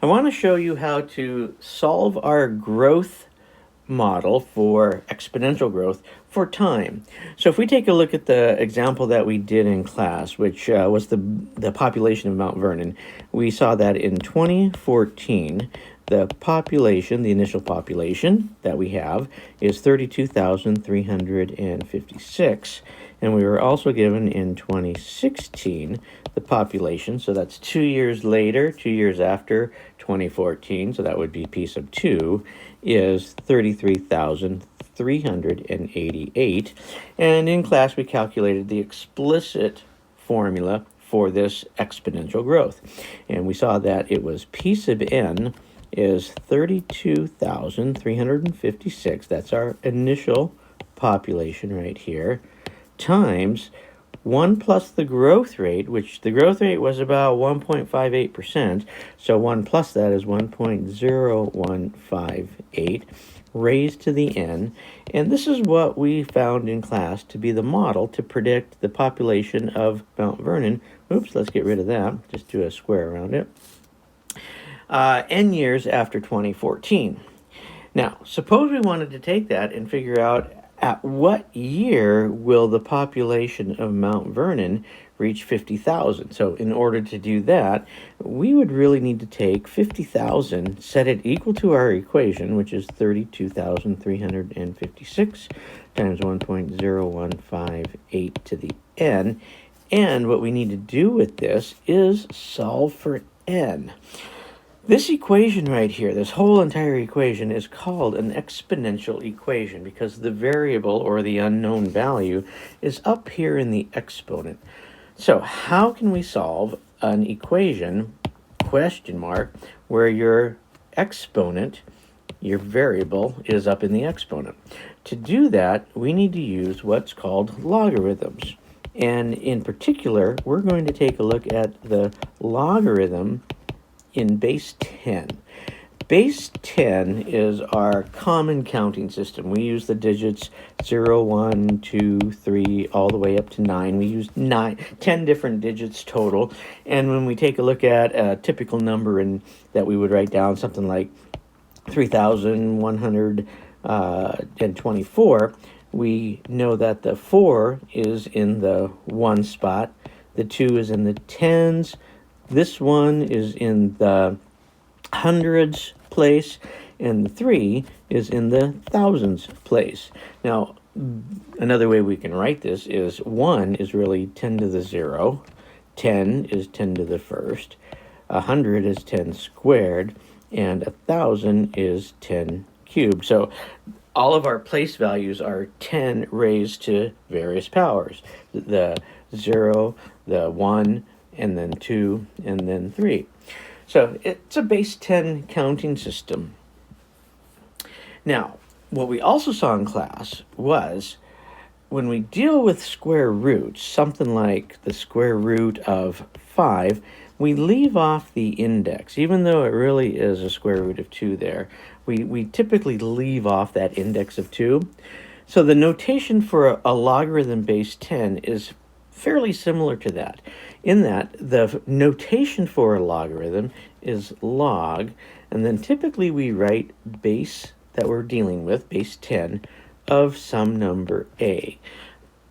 I want to show you how to solve our growth model for exponential growth for time. So if we take a look at the example that we did in class, which was the population of Mount Vernon, we saw that in 2014, the population, the initial population that we have is 32,356. And we were also given in 2016 the population, so that's 2 years later, 2 years after 2014, so that would be p sub 2, is 33,388. And in class we calculated the explicit formula for this exponential growth. And we saw that it was p sub n is 32,356, that's our initial population right here, times 1 plus the growth rate, which the growth rate was about 1.58%, so 1 plus that is 1.0158 raised to the n, and this is what we found in class to be the model to predict the population of Mount Vernon. Oops, let's get rid of that, just do a square around it. N years after 2014. Now, suppose we wanted to take that and figure out at what year will the population of Mount Vernon reach 50,000? So in order to do that, we would really need to take 50,000, set it equal to our equation, which is 32,356 times 1.0158 to the n. And what we need to do with this is solve for n. This equation right here, this whole entire equation, is called an exponential equation because the variable, or the unknown value, is up here in the exponent. So how can we solve an equation, question mark, where your exponent, your variable, is up in the exponent? To do that, we need to use what's called logarithms. And in particular, we're going to take a look at the logarithm in base 10. Base 10 is our common counting system. We use the digits 0, 1, 2, 3, all the way up to 9. We use 10 different digits total. And when we take a look at a typical number that we would write down, something like 3,124, we know that the 4 is in the 1 spot, the 2 is in the tens, this one is in the hundreds place, and the 3 is in the thousands place. Now, another way we can write this is 1 is really 10 to the 0, 10 is 10 to the first, 100 is 10 squared, and 1,000 is 10 cubed. So all of our place values are 10 raised to various powers. The 0, the 1, and then 2, and then 3. So it's a base 10 counting system. Now, what we also saw in class was when we deal with square roots, something like the square root of 5, we leave off the index. Even though it really is a square root of 2 there, we typically leave off that index of 2. So the notation for a logarithm base 10 is fairly similar to that, in that the notation for a logarithm is log, and then typically we write base that we're dealing with, base 10, of some number a.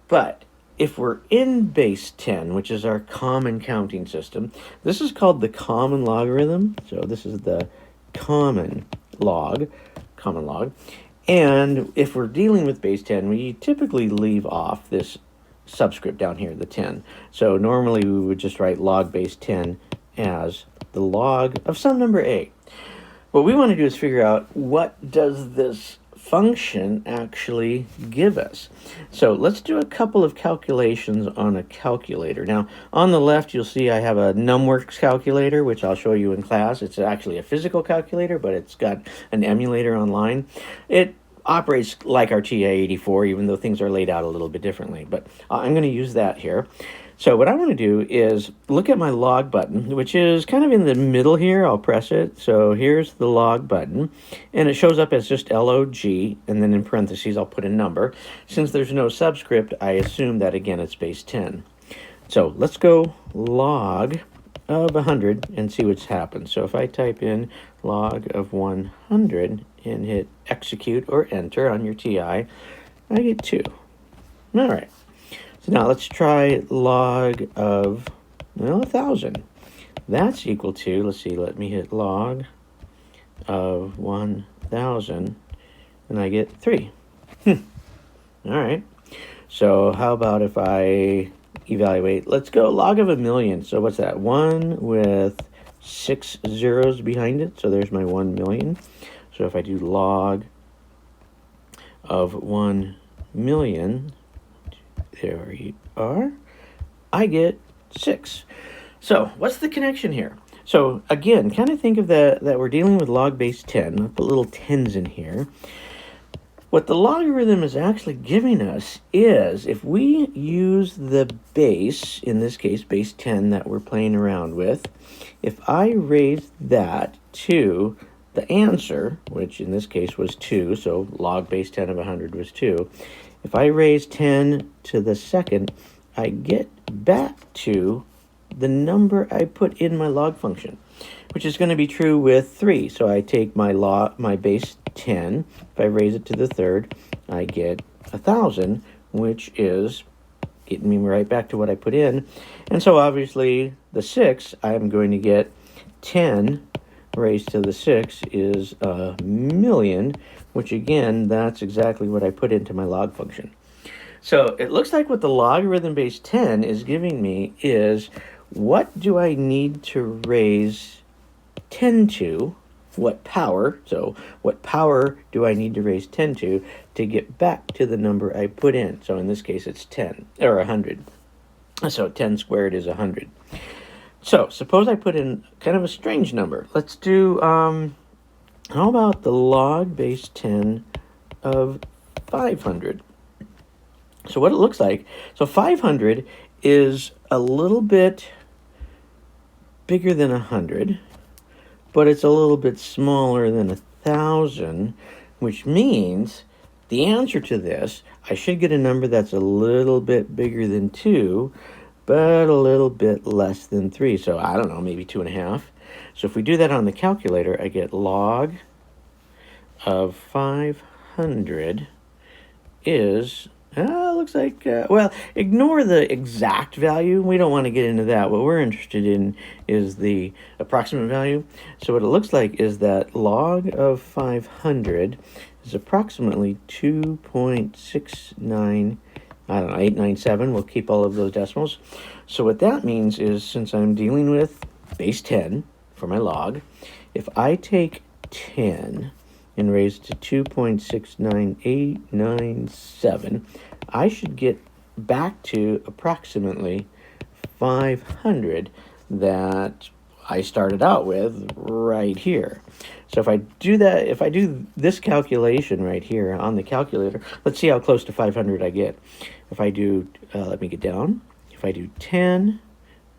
But if we're in base 10, which is our common counting system, this is called the common logarithm. So this is the common log. And if we're dealing with base 10, we typically leave off this subscript down here, the 10. So normally we would just write log base 10 as the log of some number a. What we want to do is figure out what does this function actually give us. So let's do a couple of calculations on a calculator. Now, on the left, you'll see I have a NumWorks calculator, which I'll show you in class. It's actually a physical calculator, but it's got an emulator online. It operates like our TI-84, even though things are laid out a little bit differently. But I'm going to use that here. So what I want to do is look at my log button, which is kind of in the middle here. I'll press it. So here's the log button, and it shows up as just log, and then in parentheses I'll put a number. Since there's no subscript, I assume that, again, it's base 10. So let's go log of 100 and see what's happened. So if I type in log of 100 and hit execute or enter on your TI, I get 2. All right. So now let's try log of, well, 1,000. That's equal to, let's see, let me hit log of 1,000, and I get 3. All right. So how about if I evaluate, let's go log of 1,000,000. So what's that? 1 with 6 zeros behind it. So there's my 1,000,000. So if I do log of 1,000,000, there you are, I get 6. So what's the connection here? So again, kind of think of that we're dealing with log base 10. I'll put little 10s in here. What the logarithm is actually giving us is if we use the base, in this case base 10 that we're playing around with, if I raise that to the answer, which in this case was 2, so log base 10 of 100 was 2, if I raise 10 to the second, I get back to the number I put in my log function, which is going to be true with 3. So I take my base 10, if I raise it to the third, I get 1,000, which is getting me right back to what I put in. And so obviously the 6, I'm going to get 10 raised to the 6 is 1,000,000, which again, that's exactly what I put into my log function. So it looks like what the logarithm base 10 is giving me is, what do I need to raise 10 to? What power? So what power do I need to raise 10 to get back to the number I put in? So in this case, it's 10, or 100. So 10 squared is 100. So suppose I put in kind of a strange number. Let's do, how about the log base 10 of 500? So what it looks like, so 500 is a little bit bigger than 100, but it's a little bit smaller than 1,000, which means the answer to this, I should get a number that's a little bit bigger than 2, but a little bit less than 3. So I don't know, maybe 2.5. So if we do that on the calculator, I get log of 500 is, looks like, well, ignore the exact value. We don't want to get into that. What we're interested in is the approximate value. So what it looks like is that log of 500 is approximately 2.69, I don't know, 897. We'll keep all of those decimals. So what that means is, since I'm dealing with base 10 for my log, if I take 10 and raise to 2.69897, I should get back to approximately 500 that I started out with right here. So if I do that, if I do this calculation right here on the calculator, let's see how close to 500 I get. If I do, let me get down. If I do 10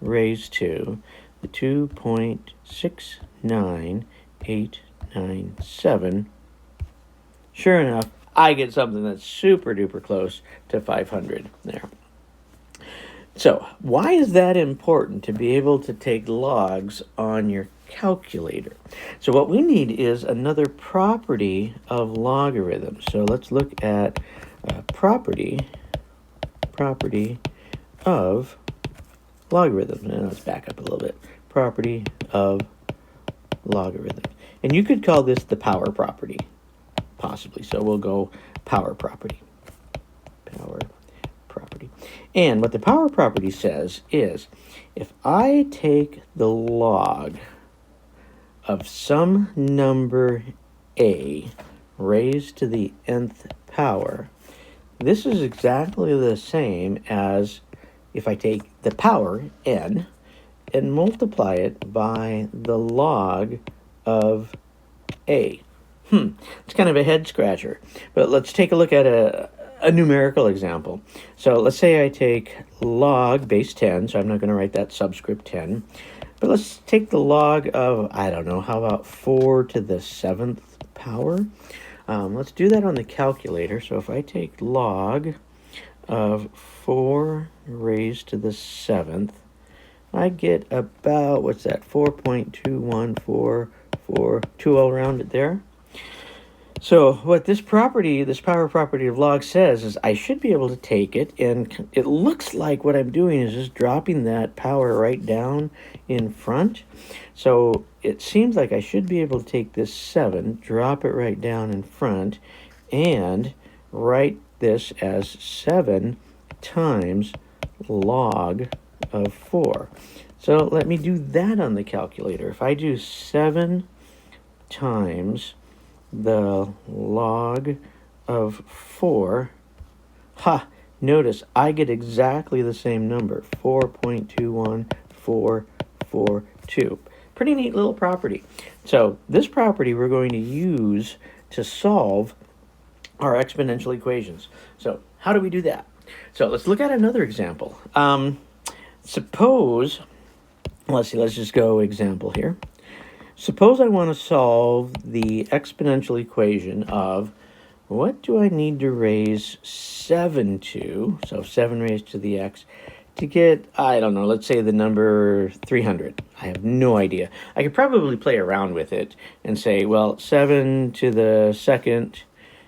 raised to the 2.69897, sure enough, I get something that's super duper close to 500 there. So why is that important to be able to take logs on your calculator? So what we need is another property of logarithms. So let's look at property of logarithms. And let's back up a little bit. Property of logarithms. And you could call this the power property, possibly. So we'll go power property. Power property. And what the power property says is, if I take the log of some number a raised to the nth power, this is exactly the same as if I take the power, n, and multiply it by the log of a. It's kind of a head scratcher, but let's take a look at a numerical example. So let's say I take log base 10, so I'm not going to write that subscript 10, but let's take the log of, I don't know, how about 4 to the 7th power? Let's do that on the calculator. So if I take log of 4 raised to the 7th, I get about, what's that, 4.21442 all around it there. So what this property, this power property of log says is I should be able to take it, and it looks like what I'm doing is just dropping that power right down in front. So it seems like I should be able to take this 7, drop it right down in front, and write this as 7 times log of 4. So let me do that on the calculator. If I do 7 times the log of 4, notice I get exactly the same number, 4.21442. Pretty neat little property. So this property we're going to use to solve our exponential equations. So how do we do that? So let's look at another example. Suppose, let's just go example here. Suppose I want to solve the exponential equation of, what do I need to raise 7 to, so 7 raised to the x, to get, I don't know, let's say the number 300. I have no idea. I could probably play around with it and say, well, 7 to the second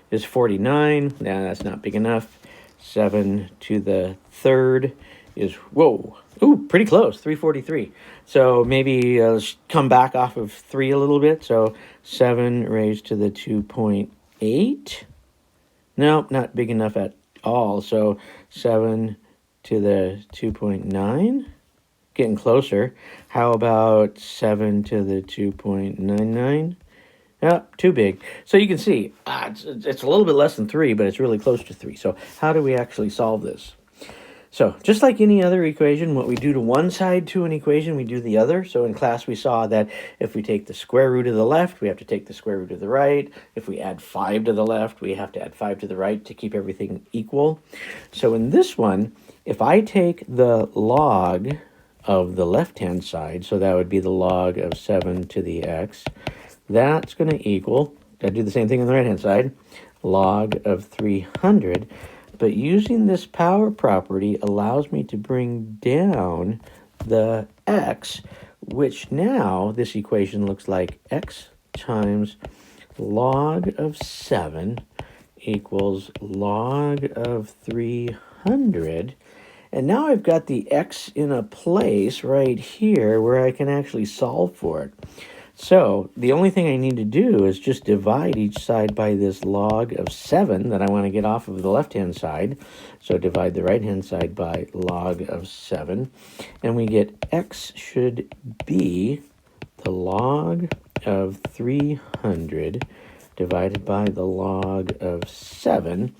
is 49. Nah, that's not big enough. 7 to the third is, whoa, ooh, pretty close, 343. So maybe let's come back off of 3 a little bit. So 7 raised to the 2.8. Nope, not big enough at all. So 7 to the 2.9. Getting closer. How about 7 to the 2.99? Oh, too big. So you can see it's a little bit less than 3, but it's really close to 3. So how do we actually solve this? So just like any other equation, what we do to one side to an equation, we do the other. So in class we saw that if we take the square root of the left, we have to take the square root of the right. If we add 5 to the left, we have to add 5 to the right to keep everything equal. So in this one, if I take the log of the left-hand side, so that would be the log of 7 to the x, that's going to equal, I do the same thing on the right-hand side, log of 300. But using this power property allows me to bring down the x, which now this equation looks like x times log of 7 equals log of 300. And now I've got the x in a place right here where I can actually solve for it. So the only thing I need to do is just divide each side by this log of 7 that I want to get off of the left-hand side. So divide the right-hand side by log of 7. And we get x should be the log of 300 divided by the log of 7.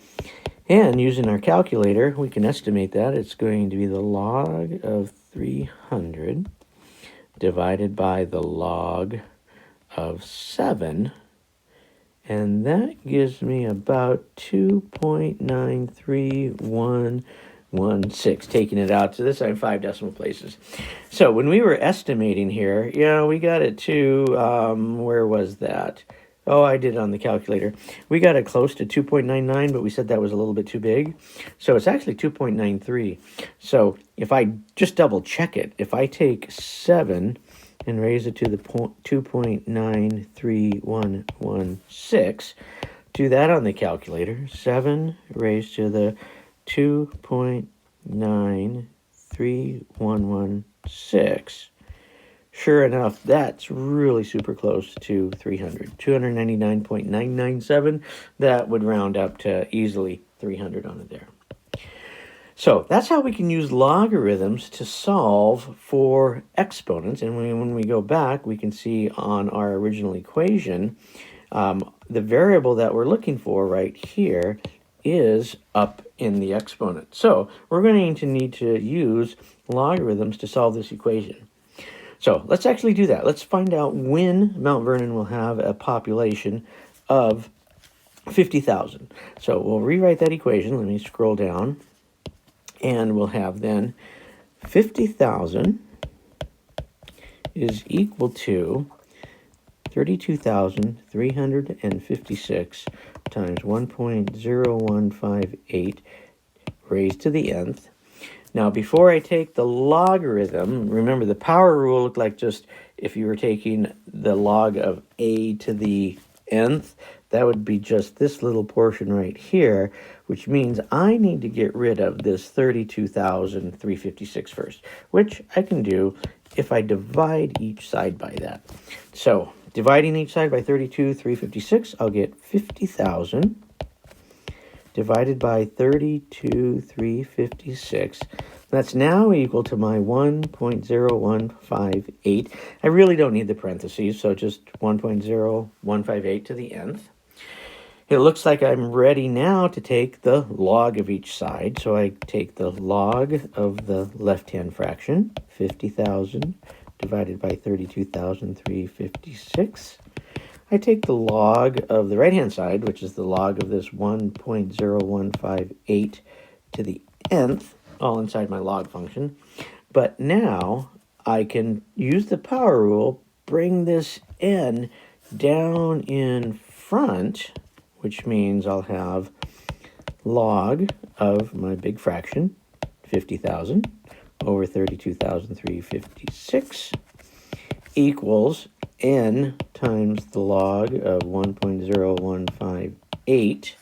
And using our calculator, we can estimate that it's going to be the log of 300 divided by the log of 7, and that gives me about 2.93116, taking it out to this side 5 decimal places. So when we were estimating here, we got it to, where was that? Oh, I did it on the calculator. We got it close to 2.99, but we said that was a little bit too big. So it's actually 2.93. So if I just double check it, if I take 7 and raise it to the 2.93116, do that on the calculator. 7 raised to the 2.93116. Sure enough, that's really super close to 300. 299.997. That would round up to easily 300 on it there. So that's how we can use logarithms to solve for exponents. And when we go back, we can see on our original equation, the variable that we're looking for right here is up in the exponent. So we're going to need to use logarithms to solve this equation. So let's actually do that. Let's find out when Mount Vernon will have a population of 50,000. So we'll rewrite that equation. Let me scroll down. And we'll have then 50,000 is equal to 32,356 times 1.0158 raised to the nth Now, before I take the logarithm, remember the power rule looked like just if you were taking the log of a to the nth, that would be just this little portion right here, which means I need to get rid of this 32,356 first, which I can do if I divide each side by that. So, dividing each side by 32,356, I'll get 50,000 divided by 32,356. That's now equal to my 1.0158. I really don't need the parentheses, so just 1.0158 to the nth. It looks like I'm ready now to take the log of each side. So I take the log of the left-hand fraction, 50,000 divided by 32,356. I take the log of the right-hand side, which is the log of this 1.0158 to the nth, all inside my log function. But now I can use the power rule, bring this n down in front, which means I'll have log of my big fraction, 50,000 over 32,356 equals n times the log of 1.0158.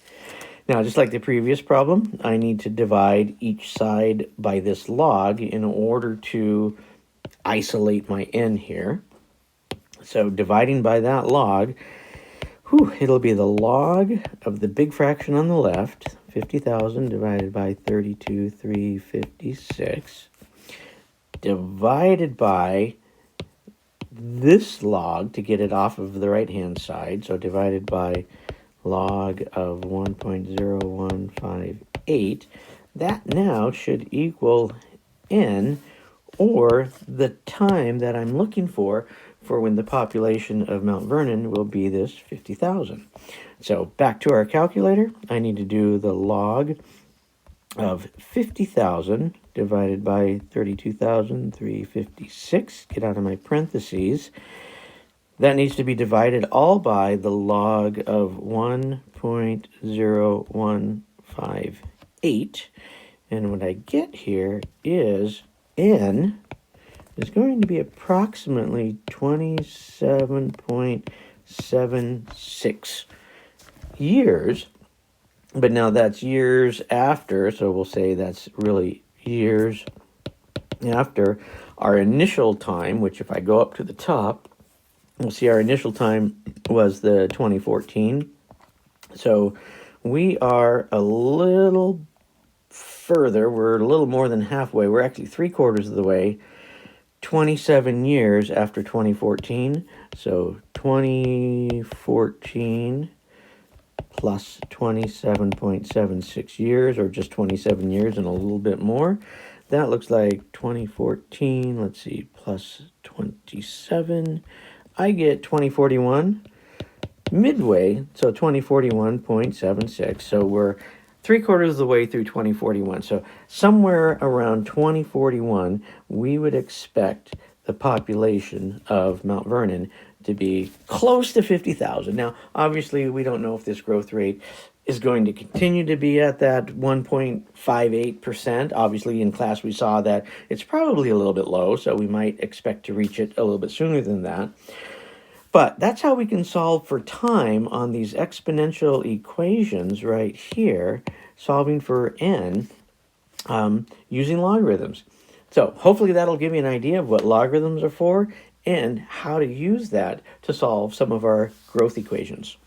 Now, just like the previous problem, I need to divide each side by this log in order to isolate my n here. So dividing by that log, it'll be the log of the big fraction on the left, 50,000 divided by 32,356, divided by this log to get it off of the right-hand side, so divided by log of 1.0158. That now should equal n, or the time that I'm looking for when the population of Mount Vernon will be this 50,000. So back to our calculator, I need to do the log of 50,000 divided by 32,356, get out of my parentheses. That needs to be divided all by the log of 1.0158. And what I get here is n is going to be approximately 27.76 years. But now that's years after, so we'll say that's really years after our initial time, which if I go up to the top, we'll see our initial time was the 2014. So we are a little further. We're a little more than halfway. We're actually 3/4 of the way, 27 years after 2014. So 2014 plus 27.76 years, or just 27 years and a little bit more. That looks like 2014, let's see, plus 27. I get 2041 midway, so 2041.76. So we're 3/4 of the way through 2041. So somewhere around 2041, we would expect the population of Mount Vernon to be close to 50,000. Now, obviously, we don't know if this growth rate is going to continue to be at that 1.58%. Obviously, in class, we saw that it's probably a little bit low, so we might expect to reach it a little bit sooner than that. But that's how we can solve for time on these exponential equations right here, solving for n using logarithms. So hopefully that'll give you an idea of what logarithms are for and how to use that to solve some of our growth equations.